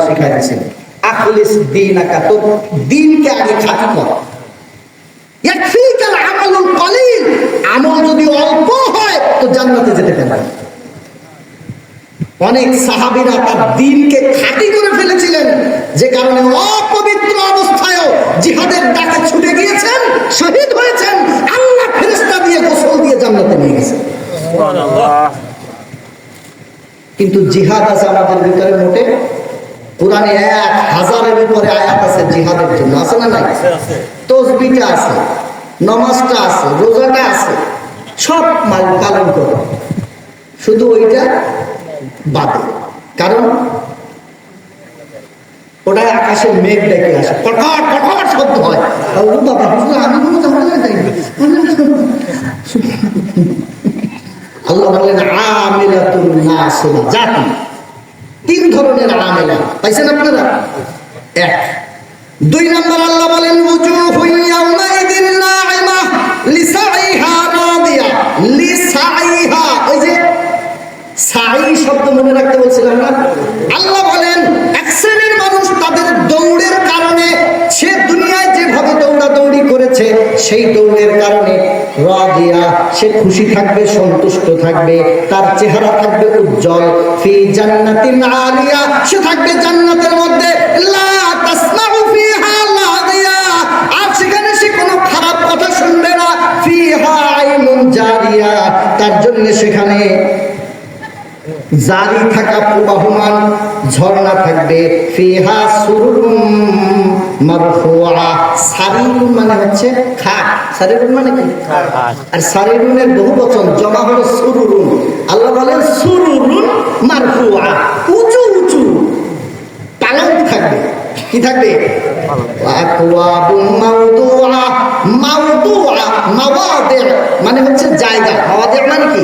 শিখাইছেন আখলিস দীনাকা, তো দ্বীনকে আগে খাঁটি কর। ইয়াকফিকাল আমালুল কলিল, আমল যদি অল্প হয় তো জান্নাতে যেতে পারবে। অনেক সাহাবীরা তার দ্বীনকে খাঁটি করে ফেলেছিলেন, যে কারণে অপবিত্র অবস্থায়ও জিহাদের ডাকে ছুটে গিয়েছেন, শহীদ হয়েছেন, আল্লাহ ফেরেশতা দিয়ে গোসল দিয়ে জান্নাতে নিয়ে গেছেন। সুবহানাল্লাহ। কিন্তু জিহাদ আছে আমাদের ভিতরে মোটে? কোরআনে 1000-এর উপরে আয়াত আছে জিহাদের জন্য, আছে না নাই? তাসবিহটা আছে, নামাজটা আছে, রোজাটা আছে, সব পালন করো, শুধু ওইটা বাদে। কারণ ওটা আকাশের মেঘ ডেকে আসে, কটকট কটকট শব্দ হয়, আমি কোনো ঝামেলা যাই না। আল্লাহ বললেন আমিলাতুন নাসিবা, জাতি তিন ধরনের আমেলা পাইছেন আপনারা। এক, 2 নম্বর আল্লাহ বলেন উজুহুন ইয়াউমাইদিন নাঈমা লিসাইহা রাদিয়া, লিসাইহা, ওই যে সাই শব্দ মনে রাখতে বলছিলাম না। আল্লাহ বলেন এক শ্রেণীর মানুষ তাদের দৌড়ের কারণে, সে দুনিয়ায় যেভাবে দৌড়াদৌড়ি করেছে সেই দৌড়ের কারণে রাদিয়া, সে খুশি থাকবে, সন্তুষ্ট থাকবে, তার চেহারা থাকবে উজ্জ্বল। ফি জান্নাতিন আলিয়া, সে থাকবে জান্নাতের মধ্যে। লা তাসমাউ ফিহা লাদিয়া, আর সেখানে সে কোনো খারাপ কথা শুনবে না। ফিহা আইনুন জারিয়া, তার জন্য সেখানে জারি থাকা প্রবাহমান ঝর্ণা থাকবে। ফিহা সুরুরুম মারফুআ, সারিরুন মানে হচ্ছে খাট, সারিরুন মানে কি? আর সারিরুনের বহুবচন জমা হলো সুরুরুন। আল্লাহ বলেন সুরুরুন মারফুআ, উঁচু উঁচু পালং থাকবে। কি থাকবে? আকওয়াবুন মাওদুআ, মাওদুআ মাওয়াদি মানে হচ্ছে জায়গা, মাওয়াদি মানে কি?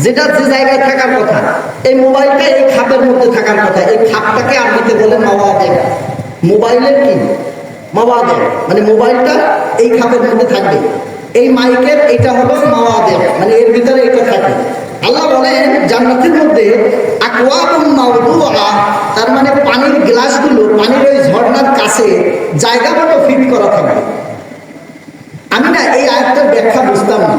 যেটা যে জায়গায় থাকার কথা। এই মোবাইলটা এই খাপের মধ্যে থাকার কথা, এই খাপটাকে আরবিতে বলে মাওয়াদি। মোবাইলের কি? মাওয়াদি মানে মোবাইলটা এই খাপের মধ্যে থাকবে। এই মাইকের এটা হলো মাওয়াদি, মানে এর ভিতরে এটা থাকে। আল্লাহ বলেন জান্নাতের মধ্যে আকওয়াবুন মাওদুআ, তার মানে পানির গ্লাসগুলো পানির ওই ঝর্ণার কাছে জায়গা মতো ফিট করা থাকবে। আমি না এই আয়াতটার ব্যাখ্যা বুঝতাম না।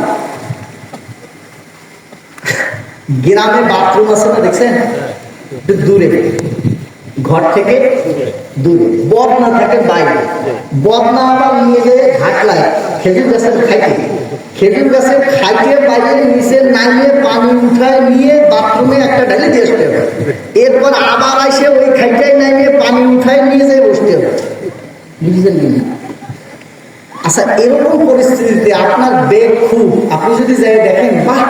গ্রামে বাথরুম আছে না, দেখছেন? দূরে, ঘর থেকে দূরে, বদনা থাকে বাইরে। বদনা আবার নিয়ে যেয়ে ঘাটলায় খেজুর গাছের খাইতে, খেজুর গাছের খাইতে বাইরে নিচে নামিয়ে পানি উঠায় নিয়ে বাথরুমে একটা ঢেলে দিয়ে আসতে হবে। এরপর আবার এসে ওই খাইটাই নামিয়ে পানি উঠায় নিয়ে যেয়ে বসতে হবে। বুঝলেন কি? আচ্ছা, এরকম পরিস্থিতিতে আপনার বেগ খুব, আপনি যদি যাই দেখেন বাহ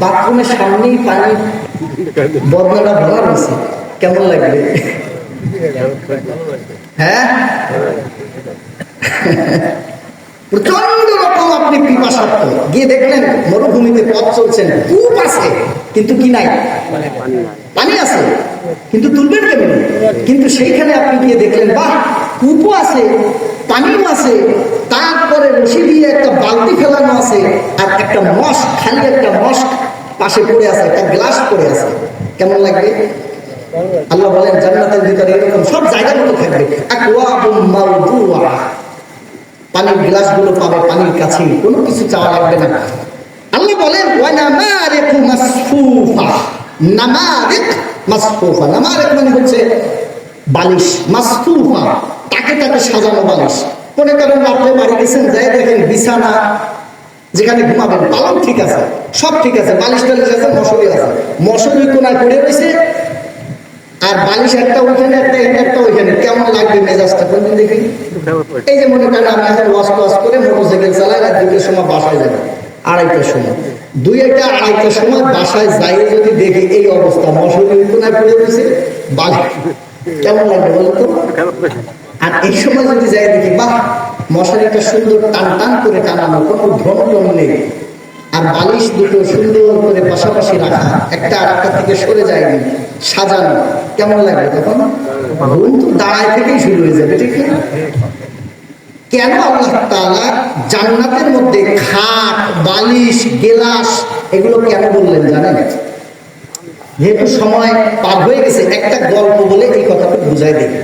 বাথরুমের সামনেই পানি বদনাটা ভরা রয়েছে, কেমন লাগবে? হ্যাঁ, প্রচন্ড রকম আপনি পিপাসার্থ, গিয়ে দেখলেন মরুভূমিতে পথ চলছেন, কূপ আছে কিন্তু কি নাই? পানি আছে কিন্তু তুলবেন কেমন? কিন্তু সেইখানে আপনি গিয়ে দেখলেন বাহ কূপও আছে, পানিও আছে, তারপরে রশি দিয়ে একটা বালতি ফেলানো আছে, আর একটা মস্ক, খালি একটা মস্ক পাশে পড়ে আছে, একটা গ্লাস পড়ে আছে, কেমন লাগবে? আল্লাহ বলেন জান্নাতের ভিতরে এরকম সব জায়গা মতো থাকবে। আকওয়াবুম মাওদুআ, পানির গ্লাসগুলো পাবে পানির কাছে, কোনো কিছু চাওয়া লাগবে না। আল্লাহ বলেন ওয়া নামারিকু মাসফুফা, নামারিক মাসফুফা, নামারিক মানে হচ্ছে বালিশ, মাসফুফা তাকে তাকে সাজানো বালিশ। মনে করেন রাত্রে বাড়ি গেছেন, যাই দেখেন বিছানা যেখানে ঘুমাবেন পালং ঠিক আছে, সব ঠিক আছে, বালিশ টালিশ আছে, মশারি আছে, মশারি কোনায় পড়ে রয়েছে, আর বালিশ একটা ওইখানে একটা এখানে একটা ওইখানে, কেমন লাগবে মেজাজটা কোনদিন দেখি? এই যে মনে করেন আমি এখন ওয়াশ করে মোটরসাইকেল চালাই, রাত 2টার সময় বাসায় যাবো, 2:30টার সময়, 2:30-2:30টার সময় বাসায় যাই যদি দেখি এই অবস্থা, মশারি কোনায় পড়ে রয়েছে, বালিশ, কেমন লাগবে বলতো? আর এই সময় যদি যাই দেখি বাহ মশারিটা সুন্দর টান টান করে টানানো, কোনো ভ্রমণ নেই, আর বালিশ দুটো সুন্দর করে পাশাপাশি রাখা, একটা আর একটা থেকে সরে যায়নি, সাজানো, কেমন লাগবে তখন? ঘুম তো দাঁড়ায় থেকেই শুরু হয়ে যাবে, ঠিক না? কেন আল্লাহ তাআলা জান্নাতের মধ্যে খাট, বালিশ, গেলাস এগুলো কেন বললেন জানেন? যেহেতু সময় পার হয়ে গেছে, একটা গল্প বলে এই কথাটা বুঝাই দেবে।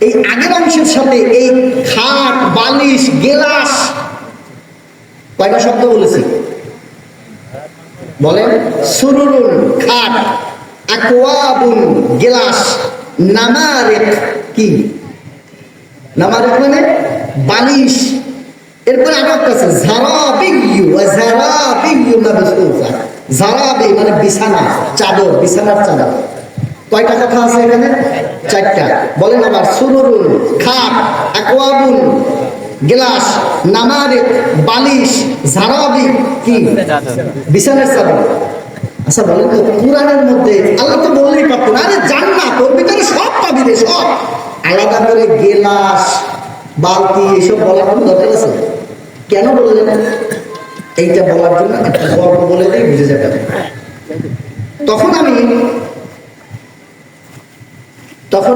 এই আগের অংশের সাথে এই খাট, বালিশ, গেলাস, কয়টা শব্দ বলেছি বলেন? সুরুরুন খাট, আকওয়াবুন গেলাস, নামারেক কি? নামারেক মানে বালিশ। এরপরে আরো একটা আছে জারাবিয়্যু, জারাবিয়্যু মাবসুসা। জারাবি মানে বিছানা, চাদর, বিছানার চাদর। কয়টা কথা আছে এখানে? চারটা। বলেন আবার। সুরুরুন খাট, আকওয়াবুন গেলাস, নামারেক বালিশ, জারাবি কি? বিছানার চাদর। আচ্ছা বলেন তো, কোরআনের মধ্যে আল্লাহ তো বললেই পারতেন আরে জান্নাত, ওর ভিতরে সব পাবি রে, সব। আলাদা করে গেলাস, বালতি এসব বলার কোনো দরকার আছে? কেন বললেন? এইটা বলার জন্য একটা গল্প বলে দিয়ে বুঝে যাবে। তখন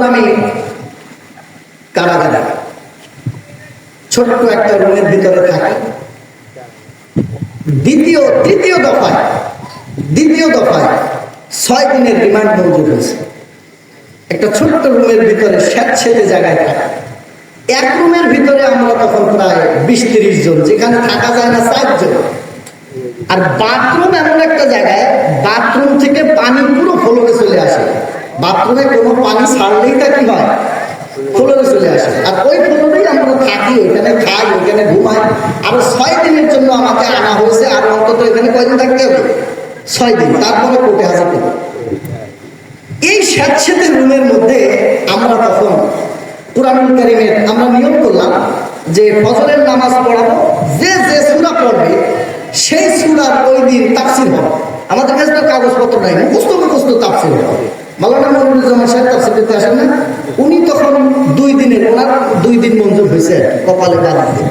আমি কারাগারে ছোট্ট একটা রুমের ভিতরে থাকি। দ্বিতীয় দফায় 6 দিনের রিমান্ড মঞ্জুর হয়েছে। একটা ছোট্ট রুমের ভিতরে স্যাঁতসেঁতে জায়গায় থাকা। এক রুমের ভিতরে আমরা তখন প্রায় 20-30 জন, যেখানে থাকা যায় না 4 জন। আর বাথরুম এমন একটা জায়গায়, বাথরুম থেকে পানি পুরো ফ্লোরে চলে আসে। বাথরুমে কোনো পানি ছাড়লেই তা কি হয়? ফ্লোরে চলে আসে। আর ওই ফ্লোরেই আমরা থাকি, ওইখানে খাই, ওইখানে ঘুমাই। আরো 6 দিনের জন্য আমাকে আনা হয়েছে। আর অন্তত এখানে কয়দিন থাকতে হবে? 6 দিন। তারপরে কোর্টে হাজির করবো। এই স্যাঁতসেঁতে রুমের মধ্যে আমরা তখন কুরআনুল কারীমের আমরা নিয়ম করলাম যে ফজরের নামাজ পড়াবো, যে সূরা পড়বে সেই সূরার ওই দিন তাফসীর হবে। আমাদের কাছে তো কাগজপত্র নাই, মুখস্থ তাফসীর হবে। মাওলানা মনিরুজ্জামান সাহেব তাফসীর করতে আসেন না, উনি তখন 2 দিনের, ওনার 2 দিন মঞ্জুর হয়েছে কপালে দাঁড়া দিয়ে।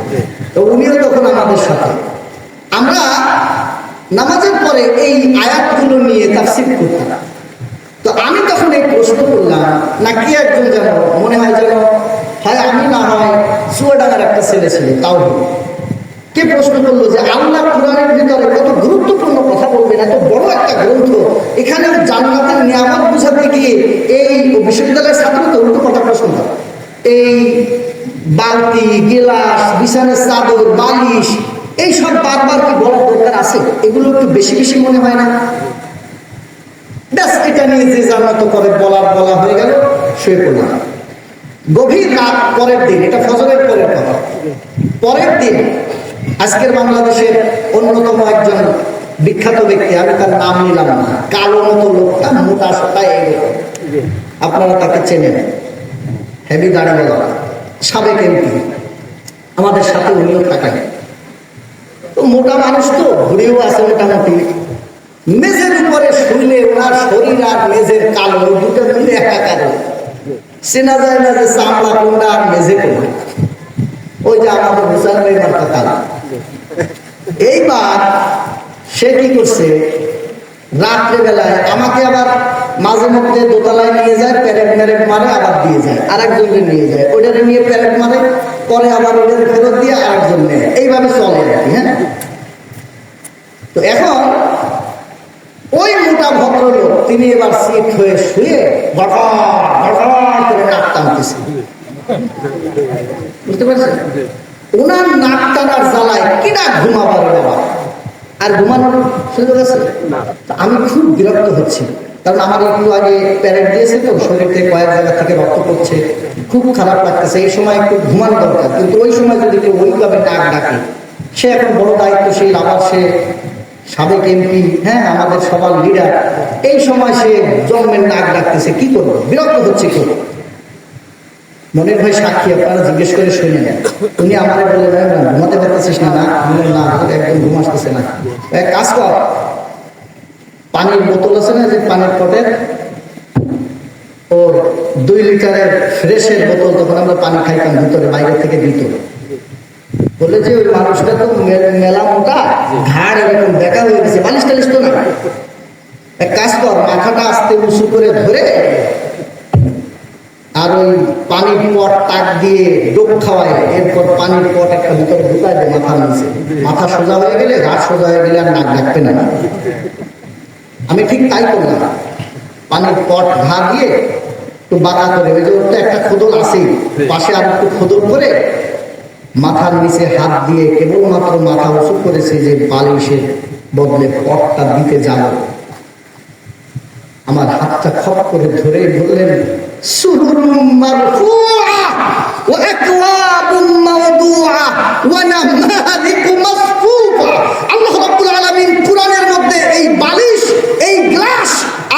তো উনিও তখন আমাদের সাথে। আমরা নামাজের পরে এই আয়াতগুলো নিয়ে তাফসীর করতাম। তো আমি তখন এই প্রশ্ন করলাম, না কি একজন যেন মনে হয় যেন হয় আমি না হয় চুয়াডাঙ্গার একটা ছেলে ছিল, তাও কে প্রশ্ন করলো যে আল্লাহ কোরআনের ভিতরে কত গুরুত্বপূর্ণ কথা বলবেন, এত বড় একটা গ্রন্থ, এখানে জান্নাতের নিয়ামত বুঝাতে গিয়ে এই বিশ্ববিদ্যালয়ের ছাত্র তো উল্টো কথা প্রশ্ন করে, এই বালতি, গেলাস, বিছানার চাদর, বালিশ, এই সব বারবার কি বলার দরকার আছে? এগুলো একটু বেশি বেশি মনে হয় না? ব্যাস, এটা নিয়ে যে জান্নাত করে বলা হয়ে গেল, শুয়ে পড়লাম। গভীর রাত, পরের দিন, এটা ফজরের পরের কথা, পরের দিন আজকের বাংলাদেশের অন্যতম একজন বিখ্যাত ব্যক্তি, আমি তার নাম নিলাম না, কালো মতো লোকটা, মোটা সোটা, আপনারা তাকে চেনেন, হেভি দাঁড়িয়ে সাবেক এমপি, আমাদের সাথে উনিও থাকেন। তো মোটা মানুষ তো, ঘুরেও আছে মোটামুটি। মেঝের উপরে শুইলে ওনার শরীর আর মেঝের কালো দুটো মিলে একাকার, চেনা যায় না যে চামড়া কোনটা আর মেঝে কোনটা। ওই যে আমাদের মুসলমানের মার্কা কালো। এইবার সে কি করছে, রাত্রে বেলায় আমাকে আবার মাঝে মধ্যে দোতলায় নিয়ে যায়, প্যারেড ম্যারেড মারে, আবার দিয়ে যায়, আরেকজনকে নিয়ে যায়, ওইটারে নিয়ে প্যারেড মারে, পরে আবার ওদের ফেরত দিয়ে আরেকজন নেয়, এইভাবে চলে আর কি। হ্যাঁ, তো এখন ওই মোটা ভদ্রলোক তিনি এবার সিট হয়ে শুয়ে করে নাক টানতেছে, বুঝতে পারছেন? ওনার নাক টানার জ্বালায় কিনা ঘুমাবার বাবা, আর ঘুমানোর সুযোগ আছে? আমি খুব বিরক্ত হচ্ছি, কারণ আমার একটু আগে প্যারেড দিয়েছে তো, শরীর থেকে কয়েক জায়গা থেকে রক্ত পড়ছে, খুব খারাপ লাগতেছে। এই সময় একটু ঘুমানো দরকার, কিন্তু ওই সময় যদি কেউ ওইভাবে নাক ডাকে, সে এখন বড় দায়িত্বশীল, আবার সে সাবেক এমপি, হ্যাঁ, আমাদের সবার লিডার, এই সময় সে জন্মের নাক ডাকতেছে, কি করবো? বিরক্ত হচ্ছে খুব। মনের ভাই সাক্ষী, আপনারা জিজ্ঞেস করে শুনে নেন। উনি আমাদের বলে ঘুমাতে পারতেছিস না? না, একদম ঘুম আসতেছে না। এক কাজ কর, পানির বোতল আছে না, যে পানির পটের, ওর 2 লিটারের ফ্রেশের বোতল, তখন আমরা পানি খাইতাম ভিতরে, বাইরে থেকে দিত। বলে যে ওই মানুষটা তো মেলা মোটা, ঘাড় এরকম বেকা হয়ে গেছে, বালিশ টালিশ তো না, এক কাজ কর, মাথাটা আস্তে উঁচু করে ধরে আর ওই পানির পট টাক দিয়ে ডোক খাওয়ায়, এরপর পানির পট একটা ভিতরে ঢুকায় দেয় মাথা নিচে, মাথা সোজা হয়ে গেলে, ঘাট সোজা হয়ে গেলে আর নাক ডাকবে না। আমি ঠিক তাই করলাম। পানির পট ঘা দিয়ে একটু বাঁকা করে, ওই যে ওটা একটা খোদল আছেই, পাশে আর একটু খোদল করে মাথার নিচে হাত দিয়ে কেবলমাত্র মাথা উঁচু করেছে যে বালিশের বদলে পটটা দিতে যাব। আমার হাতটা খপ করে ধরে বললেন, সুরুরুম মারফুআ ওয়া আকওয়াবুম মাওদুআ ওয়া নামারিকু মাসফুফা। আল্লাহ রাব্বুল আলামিন কুরআনের মধ্যে এই বালিশ, এই গ্লাস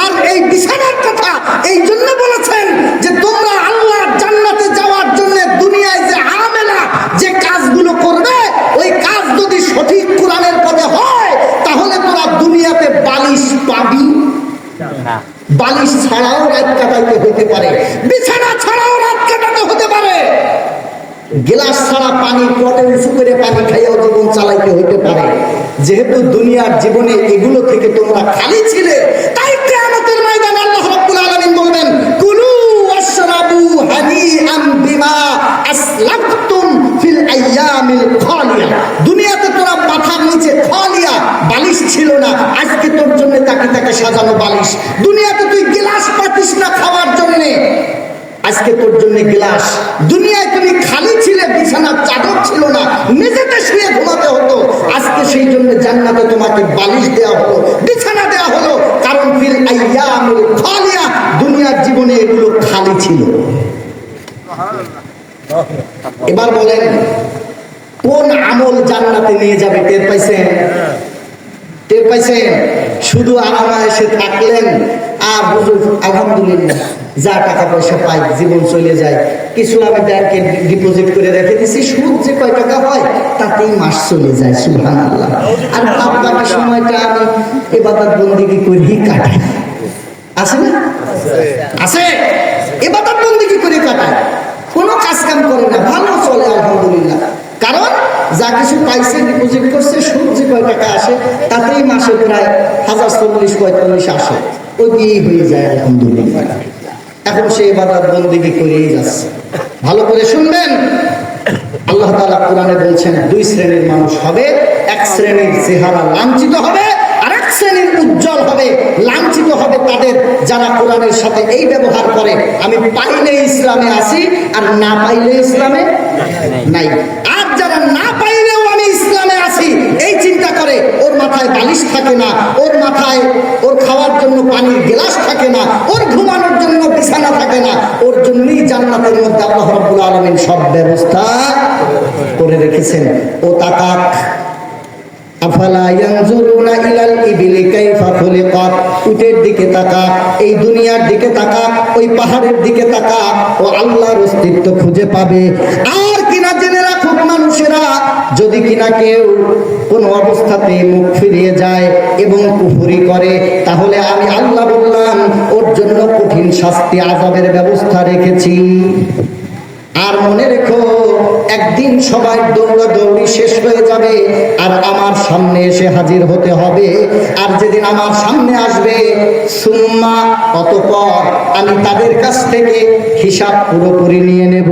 আর এই বিছানার কথা এই জন্য বলেছেন যে তোমরা আল্লাহর জান্নাতে যাওয়ার জন্য দুনিয়ায় যে আমেলা যে কাজগুলো করবে, ওই কাজ যদি সঠিক কুরআনের পথে হয় তাহলে তোরা দুনিয়াতে বালিশ পাবি। বালিশ ছাড়াও রাত কাটাইতে হতে পারে, বিছানা ছাড়াও রাত কাটাতে হতে পারে, গ্লাস ছাড়া পানি পটে উঁচু করে পানি খাইয়াও জীবন চালাইতে হতে পারে। যেহেতু দুনিয়ার জীবনে এগুলো থেকে তোমরা খালি ছিলে, তাই কিয়ামতের ময়দানে আল্লাহ রাব্বুল আলামিন বলবেন, কুলু ওয়াশরাবু হানিআম বিমা আসলাফতুম ফিল আইয়ামিল খালিয়া। দুনিয়াতে তোরা মাথার নিচে খালিয়া বালিশ ছিল না, আজকে তোর জন্য তাকে তাকে সাজানো বালিশ। দুনিয়াতে তুই গ্লাস পাতিস না খাওয়ার জন্য, আজকে তোর জন্য গ্লাস। দুনিয়ায় তুমি খালি ছিলে, বিছানার চাদর ছিল না, মেঝেতে শুয়ে ঘুমাতে হতো, আজকে সেই জন্য জান্নাতে তোমাকে বালিশ দেওয়া হলো, বিছানা দেওয়া হলো। কারণ ফিল আইয়ামিল খালিয়া, দুনিয়ার জীবনে এগুলো খালি ছিল। এবার বলেন, কোন আমল জান্নাতে নিয়ে যাবে? টের পাইছেন? টের পাইছেন? শুধু আরামায়েশে থাকলেন আর হুজুর আলহামদুলিল্লাহ যা টাকা পয়সা পাই জীবন চলে যায়, কিছু আমি ব্যাংকে ডিপোজিট করে রেখে দিছি, সুদ যে কয় টাকা হয় তাতেই মাস চলে যায়, সুবহানাল্লাহ। আর বাকি সময়টা আমি ইবাদত বন্দেগী করেই কাটাই। আছে না? আছে। ইবাদত বন্দেগী করে কাটায়, কোনো কাজ কাম করে না, ভালো চলে আলহামদুলিল্লাহ। কারণ যা কিছু পাইছে ডিপোজিট করছে, সুদ যে কয় টাকা আসে তাতেই মাসে প্রায় 1040-45 আসে, ওই দিয়েই হয়ে যায় আলহামদুলিল্লাহ। এখন সে ইবাদত বন্দেগী করেই যাচ্ছে। ভালো করে শুনবেন, আল্লাহ তাআলা কোরআনে বলছেন দুই শ্রেণীর মানুষ হবে, এক শ্রেণীর চেহারা লাঞ্ছিত হবে, আরেক শ্রেণীর উজ্জ্বল হবে। লাঞ্ছিত হবে তাদের যারা কোরআনের সাথে এই ব্যবহার করে, আমি পাইলে ইসলামে আছি আর না পাইলে ইসলামে নাই। আর যারা না পাইলেও আমি ইসলামে আছি এই চিন্তা করে, ওর মাথায় বালিশ থাকে না, ওর মাথায় ওর খাওয়ার জন্য পানির গ্লাস থাকে না, ওর ঘুমানোর জন্য বিছানা থাকে না, ওর জন্যই জান্নাতের মধ্যে আল্লাহ রাব্বুল আলামিন সব ব্যবস্থা করে রেখেছেন। ও তাকাক, আফালা ইয়ানজুরুনা ইলাল ইবিলি কাইফা খুলিকাত। উটের দিকে তাকা, এই দুনিয়ার দিকে তাকা, ওই পাহাড়ের দিকে তাকা, ও আল্লাহর অস্তিত্ব খুঁজে পাবে। আর কিনা জেনে রাখুক মানুষেরা, যদি কিনা কেউ কোন অবস্থাতে মুখ ফিরিয়ে যায় এবং কুফরি করে, তাহলে আমি আল্লাহ বললাম ওর জন্য কঠিন শাস্তি, আযাবের ব্যবস্থা রেখেছি। আর মনে রেখো, একদিন সবাই দৌড়াদৌড়ি শেষ হয়ে যাবে আর আমার সামনে এসে হাজির হতে হবে। আর যেদিন আমার সামনে আসবে, সুম্মা, অতঃপর আমি তাদের কাছ থেকে হিসাব পুরোপুরি নিয়ে নেব।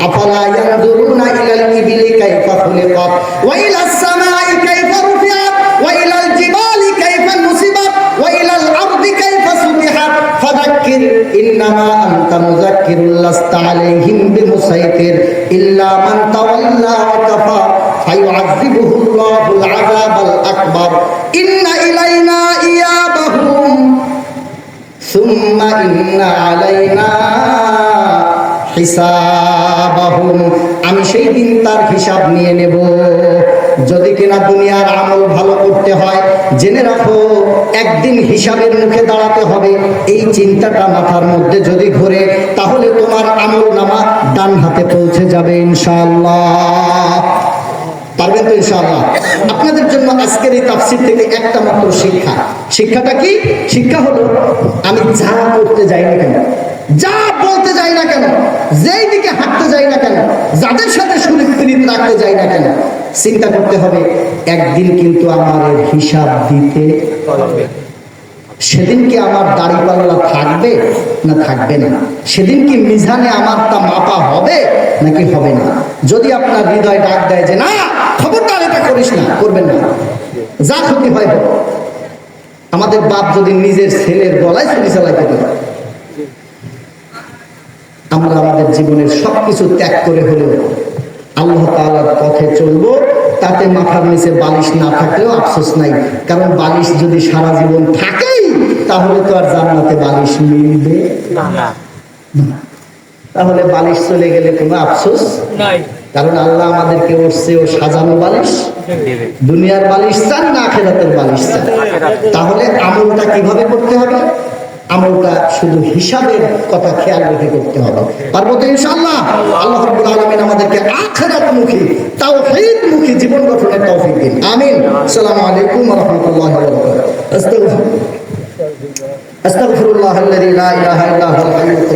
আফালা ইয়ানজুরুনা ইলাল ইবিলি কাইফা খুলিকাত ওয়া ইলাস সামাই কাইফা রুফিআত ওয়া ইলাল জিবালি কাইফা নুসিবাত ওয়া ইলাল আরদি কাইফা সুতিহাত ফাযাক্কির ইন্নামা আনতা মুযাক্কিরুল লাস্তা আলাইহিম বিমুসাইতির ইল্লা মান তাওয়াল্লা ওয়া কাফা ফায়ুআযিবুহুল্লাহুল আযাবাল আকবার ইন্না ইলাইনা ইয়াবাহুম সুম্মা ইন্না আলাইনা হিসাবাহুম। আমি সেই দিন তার হিসাব নিয়ে নেব। যদি কিনা দুনিয়ার আমল ভালো করতে হয়, জেনে রাখো একদিন হিসাবের মুখে দাঁড়াতে হবে। এই চিন্তাটা মাথার মধ্যে যদি ঘোরে, তাহলে তোমার আমল নামা ডান হাতে পৌঁছে যাবে ইনশাআল্লাহ। পারবেন তো ইনশাআল্লাহ? আপনাদের জন্য আজকের এই তাফসীর থেকে একটা মাত্র শিক্ষা। শিক্ষাটা কি? শিক্ষা হলো, আমি যা করতে যাই না কেন, যা বলতে যাই না কেন, যেই দিকে হাঁটতে যাই না কেন, যাদের সাথে শরীর প্রীত রাখতে যাই না কেন, চিন্তা করতে হবে একদিন কিন্তু আমার এর হিসাব দিতে হবে। সেদিন কি আমার দাড়িপাল্লা থাকবে না থাকবে না? সেদিন কি মিজানে আমার তা মাপা হবে নাকি হবে না? যদি আপনার হৃদয় ডাক দেয় যে না, খবরদার এটা করিস না, করবেন না, যা ক্ষতি হয় হোক, আমাদের বাপ যদি নিজের ছেলের গলায় ছুরি চালাইতে পারে, আমরা আমাদের জীবনের সবকিছু ত্যাগ করে হলেও আল্লাহ তাআলার পথে চলবো। তাতে মাথার নিচে বালিশ না থাকলেও আফসোস নাই, কারণ বালিশ যদি সারা জীবন থাকেই তাহলে তো আর জান্নাতে বালিশ মিলবে না। তাহলে বালিশ চলে গেলে কোনো আফসোস নাই, কারণ আল্লাহ আমাদেরকে উঠছে ও সাজানো বালিশ, দুনিয়ার বালিশ চান না আখিরাতের বালিশ চান। তাহলে আমলটা কিভাবে করতে হবে? আমলটা শুধু হিসাবের কথা খেয়াল রেখে করতে হবে। পারবো তো ইনশাআল্লাহ? আল্লাহ রাব্বুল আলামিন আমাদেরকে আখিরাতমুখী, তাওহীদমুখী জীবন গঠনের তৌফিক দিন। আমিন। আসসালামু আলাইকুম ওয়া রাহমাতুল্লাহি ওয়া বারাকাতুহু। আস্তাগফিরুল্লাহাল্লাযী লা ইলাহা ইল্লা হুয়াল হাইয়্যুল